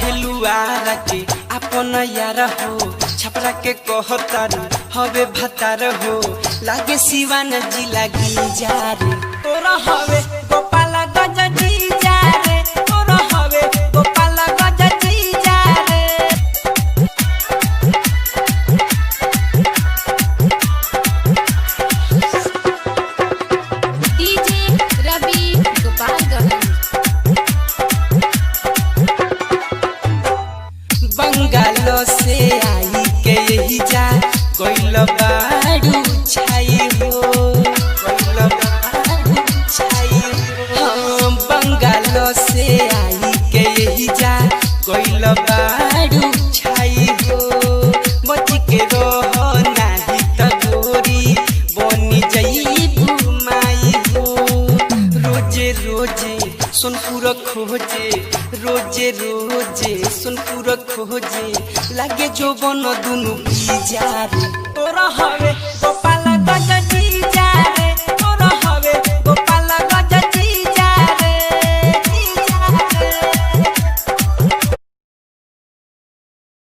कहेलुआरा के अपन यार हो छपरा के कहतारू हवे भतार हो लागे सिवान जिला गिंजारे तोरा हवे गोपाल गज जीजारे तोरा हवे गोपाल गज जीजारे डीजे रवि गोपालगंज बंगालो से आई के यही जा कोइल बाड़ू छाई हो कोइल बाड़ू छाई हो बंगालो से आई के यही जा कोइल बाड़ू छाई हो बच के रहो नाही त गोरी बनी जईबू माई हो रोजे रोजे सोनपुर खोजे रोजे रोजे सोनपुर खोजे लागे जो बन दुनु बीजारे तोरा हवे